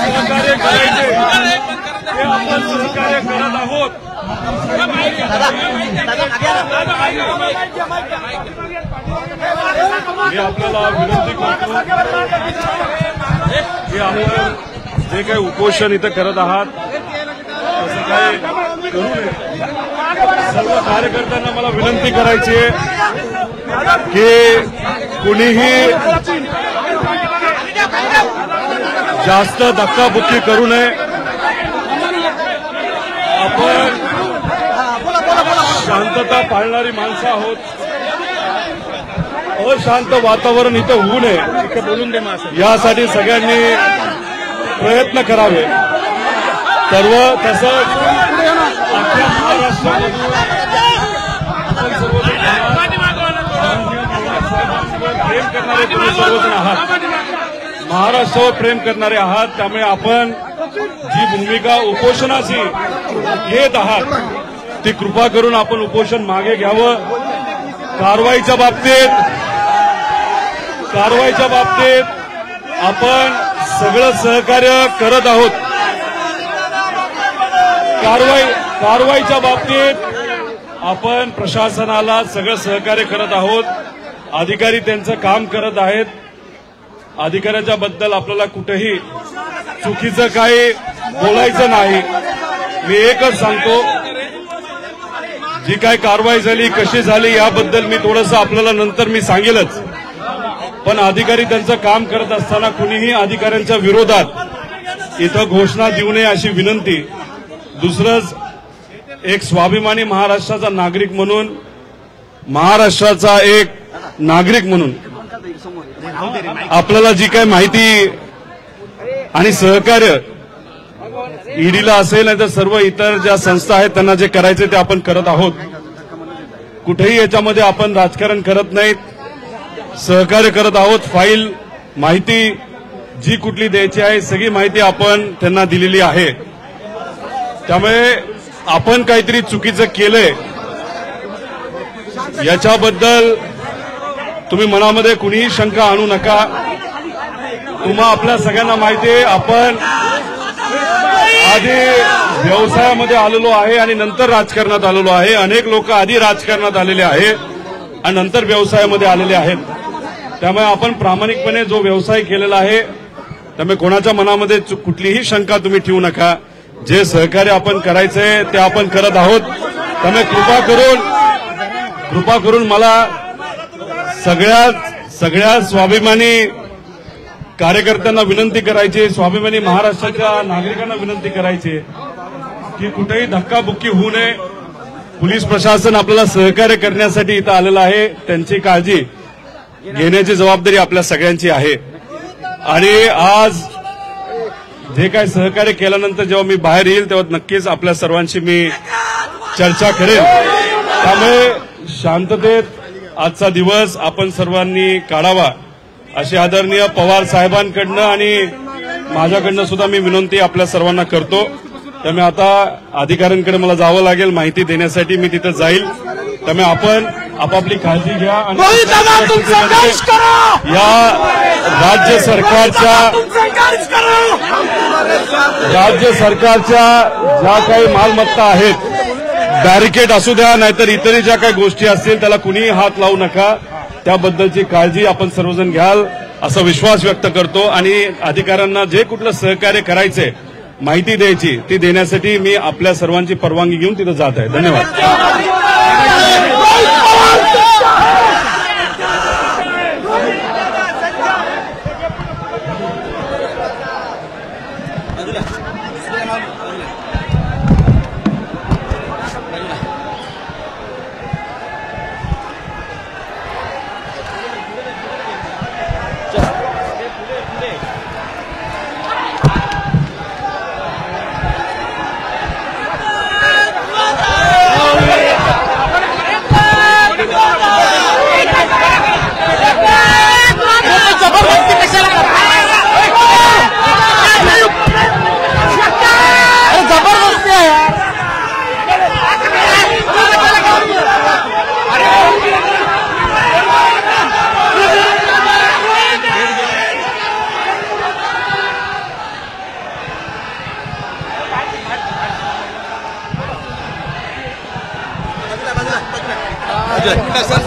सहकार्य करायचे हे आपण सहकार्य करत आहोत। मी आपल्याला विनंती करतो की आपण जे काही उपोषण इथं करत आहात तसं काय करू नये। सर्व कार्यकर्त्यांना मला विनंती करायची आहे की कुणीही जास्त धक्काबुक्की करू नये। आपण शांतता पाळणारी माणसं आहोत। अशांत वातावरण इथं होऊ नये यासाठी सगळ्यांनी प्रयत्न करावे। सर्व तसंच अख्ख्या महाराष्ट्रामधून आपण प्रेम करणारे तुम्ही सर्वजण आहात, महाराष्ट्रावर प्रेम करणारे आहात, त्यामुळे आपण जी भूमिका उपोषणाची घेत आहात ती कृपा करून आपण उपोषण मागे घ्यावं। कारवाईच्या बाबतीत आपण सगळं सहकार्य करत आहोत। कारवाईच्या बाबतीत आपण प्रशासनाला सगळं सहकार्य करत आहोत। अधिकारी त्यांचं काम करत आहेत। अधिकाऱ्याच्या बद्दल आपल्याला कुठेही चुकीचं काही बोलायचं नाही। मी एकच सांगतो, जी काय कारवाई झाली कशी झाली याबद्दल मी थोडंसं आपल्याला नंतर मी सांगेलच, पण अधिकारी त्यांचं काम करत असताना कुणीही अधिकाऱ्यांच्या विरोधात इथं घोषणा देऊ नये अशी विनंती। दुसरंच, एक स्वाभिमानी महाराष्ट्राचा नागरिक म्हणून, महाराष्ट्राचा एक नागरिक म्हणून आपल्याला जी काय माहिती आणि सहकार्य ईडीला असेल नाही तर सर्व इतर ज्या संस्था आहेत त्यांना जे करायचे ते आपण करत आहोत। कुठेही याच्यामध्ये आपण राजकारण करत नाहीत, सहकार्य करत आहोत। फाईल माहिती जी कुठली द्यायची आहे सगळी माहिती आपण त्यांना दिलेली आहे। त्यामुळे आपण काहीतरी चुकीचं केलंय याच्याबद्दल तुम्ही मनामध्ये कुणीही शंका आणू नका। तुम्हा आपल्या सगळ्यांना माहिती आहे, आपण आधी व्यवसायामध्ये आलेलो आहे आणि नंतर राजकारणात आलेलो आहे। अनेक लोक आधी राजकारणात आलेले आहेत आणि नंतर व्यवसायामध्ये आलेले आहेत। त्यामुळे आपण प्रामाणिकपणे जो व्यवसाय केलेला आहे त्यामुळे कोणाच्या मनामध्ये कुठलीही शंका तुम्ही ठेवू नका। जे सहकार्य आपण करायचंय ते आपण करत आहोत। त्यामुळे कृपा करून मला सगळ्या स्वाभिमानी कार्यकर्त्यांना विनंती करायची, स्वाभिमानी महाराष्ट्राच्या नागरिकांना विनंती करायची की कुठेही धक्काबुक्की होऊ नये। पोलीस प्रशासन आपल्याला सहकार्य करण्यासाठी इथं आलेलं आहे, त्यांची काळजी घेण्याची जबाबदारी आपल्या सगळ्यांची आहे। आणि आज जे काय सहकार्य केल्यानंतर जेव्हा मी बाहेर येईल तेव्हा नक्कीच आपल्या सर्वांशी मी चर्चा करेन। त्यामुळे शांततेत आजचा दिवस आपण सर्वांनी काढावा अशी आदरणीय पवार साहेबांकडनं आणि माझ्याकडनं सुद्धा मी विनंती आपल्या सर्वांना करतो। त्यामुळे आता अधिकाऱ्यांकडे मला जावं लागेल माहिती देण्यासाठी, मी तिथं जाईल त्यामुळे आपण आपापली काळजी घ्या आणि या राज्य सरकारच्या ज्या काही मालमत्ता आहेत, बॅरिकेड असू द्या नाहीतर इतरही ज्या काही गोष्टी असतील त्याला कुणीही हात लावू नका, त्याबद्दलची काळजी आपण सर्वजण घ्याल असा विश्वास व्यक्त करतो. आणि अधिकाऱ्यांना जे कुठलं सहकार्य करायचंय, माहिती द्यायची ती देण्यासाठी मी आपल्या सर्वांची परवानगी घेऊन तिथं जात आहे. धन्यवाद.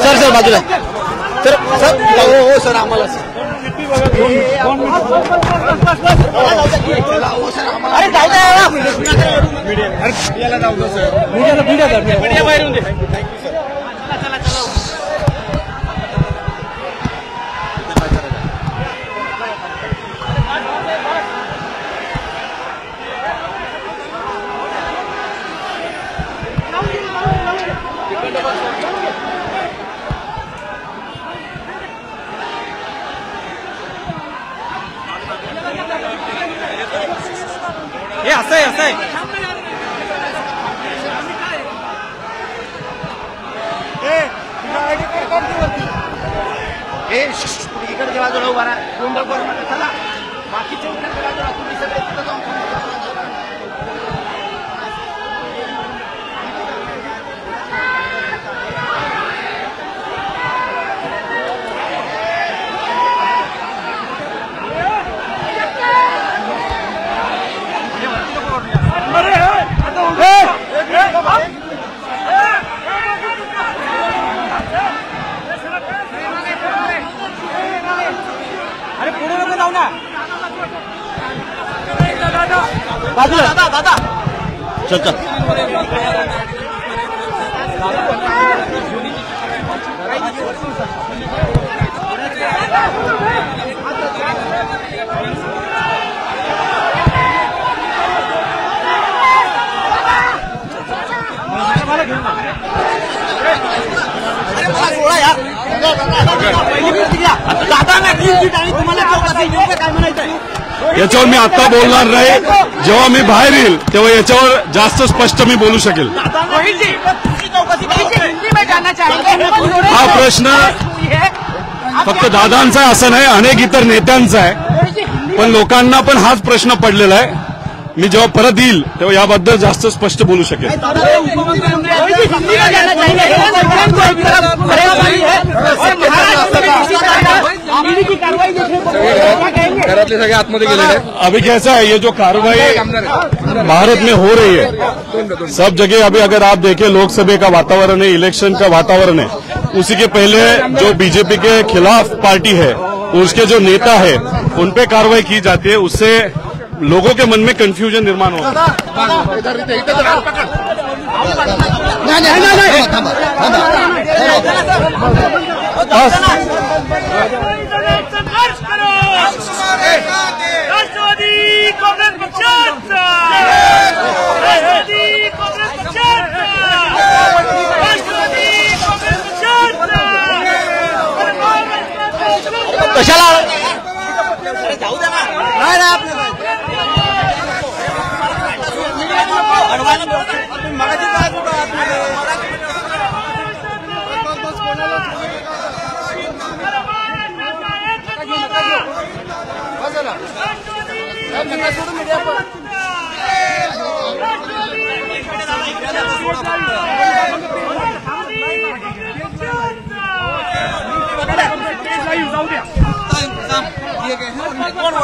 सर बाजूला सर हो सर आम्हाला अरे जाऊ द्या मीडियाला जाऊ दे सर मीडिया बाहेर येऊन दे. हे असं आहे इकडच्या बाजूला उभा राहा, गोंधळ करू नका. चला बाकीच्या बाजूला तुम्ही सगळे तिथं जाऊन बाजूला दादा चल चल. याच्यावर मी आता बोलणार नाही. जेव्हा मी बाहेर येईल तेव्हा याच्यावर जास्त स्पष्ट मी बोलू शकेल. हा प्रश्न फक्त दादांचा असं नाही, अनेक इतर नेत्यांचा आहे, पण लोकांना पण हाच प्रश्न पडलेला आहे. मी जेव्हा परत येईल तेव्हा याबद्दल जास्त स्पष्ट बोलू शकेल. अभी कैसा है ये जो कार्रवाई भारत में हो रही है, सब जगह अभी अगर आप देखें लोकसभा का वातावरण है, इलेक्शन का वातावरण है. उसी के पहले जो बीजेपी के खिलाफ पार्टी है उसके जो नेता है उन पे कार्रवाई की जाती है, उससे लोगों के मन में कंफ्यूजन निर्माण होता है. कशाला जाऊ द्या ना. जाऊ द्या. इंतजाम किए गए हैं उनमें कौन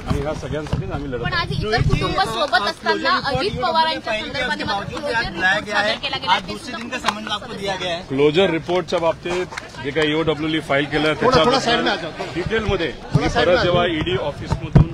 आणि ह्या सगळ्यांसाठीच आम्ही लढत पण आज इतर कुटुंब सोबत असताना अजित पवारांच्या संदर्भात मात्र क्लोजर रिपोर्ट सादर केला गेला. आज दूसरे दिन का समन आपको दिया गया है. क्लोजर रिपोर्टच्या बाबतीत जे काही ईओडब्ल्यूली फाईल केलं त्याच्या डिटेलमध्ये मी परत जेव्हा ईडी ऑफिसमधून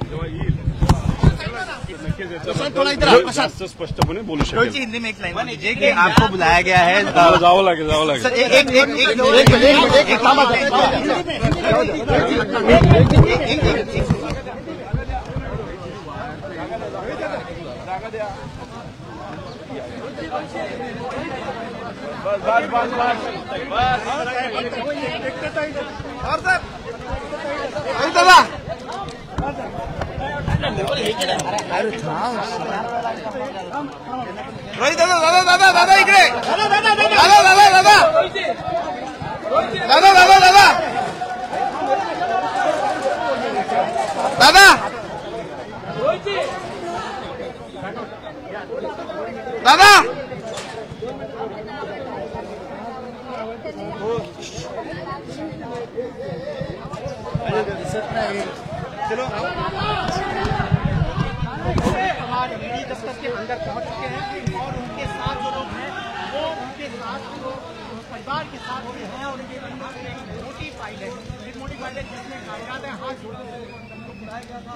जेव्हा येईल नक्कीच याच्याबद्दल जास्त स्पष्टपणे बोलू शकेल. हिंदी में एक लाइन दीजिए कि आपको बुलाया गया है. जावं लागेल सर एक दादा इकडे दादा दिसत नाही. चलो हमारे ईडी दफ्तर के अंदर पहुंच चुके हैं और उनके साथ जो लोग हैं वो उनके साथ जो परिवार के साथ भी हैं और उनके मोटी फाइल है जिसमें कागजात हाथ जोड़ने बुलाया गया था.